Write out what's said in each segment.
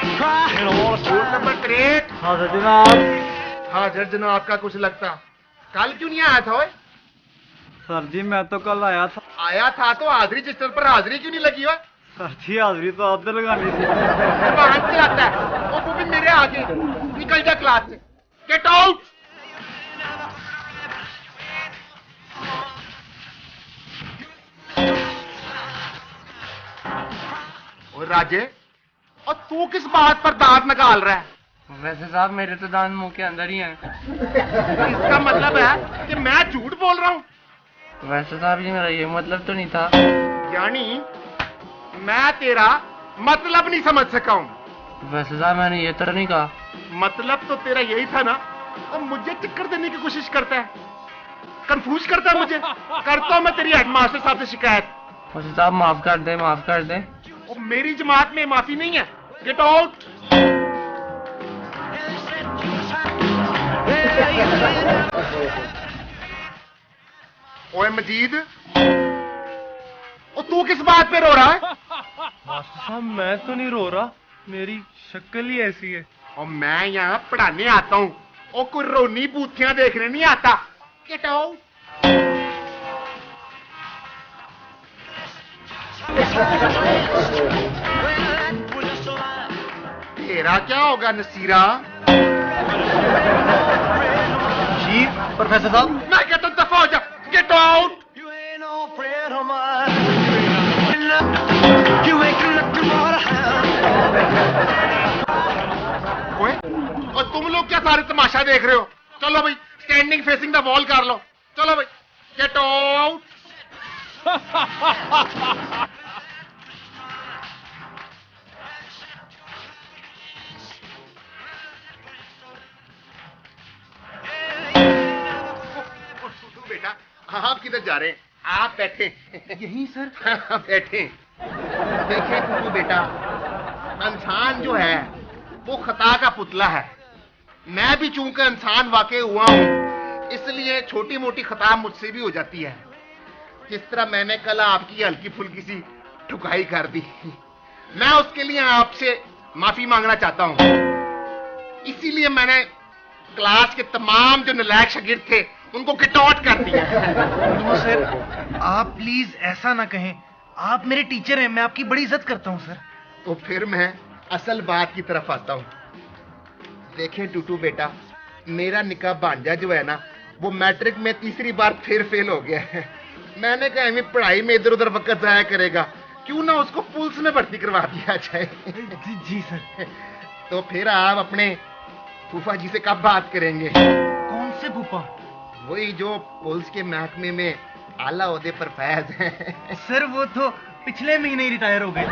Number 3। हाजिर जनाब। हाजिर जनाब का कुछ लगता, कल क्यों नहीं आया था ओए? सर जी मैं तो कल आया था। आया था तो हाजिरी रजिस्टर पर हाजिरी क्यों नहीं लगी? सर जी हाजिरी तो आपने लगानी थी। वाहन चलाता है और वो भी मेरे आगे। निकल जा क्लास से, गेट आउट। और राजे, और तू किस बात पर दांत निकाल रहा है? वैसे साहब मेरे तो दांत मुंह के अंदर ही हैं। इसका मतलब है कि मैं झूठ बोल रहा हूँ? वैसे साहब जी मेरा ये मतलब तो नहीं था। यानी मैं तेरा मतलब नहीं समझ सका हूँ। वैसे साहब मैंने ये तो नहीं कहा। मतलब तो तेरा यही था ना? और मुझे चक्कर देने की कोशिश करता है, कंफ्यूज करता है मुझे। करता हूँ मैं तेरी हेडमास्टर साहब से शिकायत। वैसे साहब माफ कर दे, माफ कर दे। और मेरी जमात में माफी नहीं है, गेट आउट। ओए मजीद, और तू किस बात पे रो रहा है? मास्टर साहब मैं तो नहीं रो रहा, मेरी शक्ल ही ऐसी है। और मैं यहाँ पढ़ाने आता हूँ और कोई रोनी बूथियां देखने नहीं आता। Get out. तेरा क्या होगा नसीरा? जी प्रोफेसर साहब। मैं कहता हूँ दफा हो जा, गेट आउट। ओए, और तुम लोग क्या सारे तमाशा देख रहे हो? चलो भाई स्टैंडिंग फेसिंग द वॉल कर लो। चलो भाई गेट आउट। बेटा आप किधर जा रहे हैं? आप बैठे। यहीं सर। बैठे। देखें टूटू बेटा, इंसान जो है वो खता का पुतला है। मैं भी चूंकि इंसान वाकई हुआ हूं, इसलिए छोटी मोटी खता मुझसे भी हो जाती है। जिस तरह मैंने कल आपकी हल्की फुल्की सी ठुकाई कर दी, मैं उसके लिए आपसे माफी मांगना चाहता हूं। इसीलिए मैंने क्लास के तमाम जो नालायक शागिर्द थे उनको किट आउट कर दिया। नो सर, आप प्लीज ऐसा ना कहें। आप मेरे टीचर हैं, मैं आपकी बड़ी इज्जत करता हूं सर। तो फिर मैं असल बात की तरफ आता हूं। देखें टूटू बेटा, मेरा निकाह भांजा जो है ना, वो मैट्रिक में तीसरी बार फिर फेल हो गया है। मैंने कहा हमें पढ़ाई में इधर उधर वक्त जाया करेगा, क्यों ना उसको पुलिस में भर्ती करवा दिया जाए। जी सर। तो फिर आप अपने फूफा जी से कब बात करेंगे? कौन से फूफा? वही जो पुलिस के महकमे में आला ओहदे पर फैज है। सर वो तो पिछले महीने ही रिटायर हो गए थे।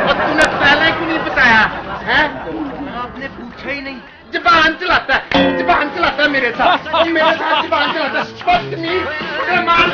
और तूने पहले क्यों नहीं बताया है? आपने पूछा ही नहीं। जबान चलाता है मेरे साथ, और मेरे साथ जबान चलाता है। बदतमीज, मार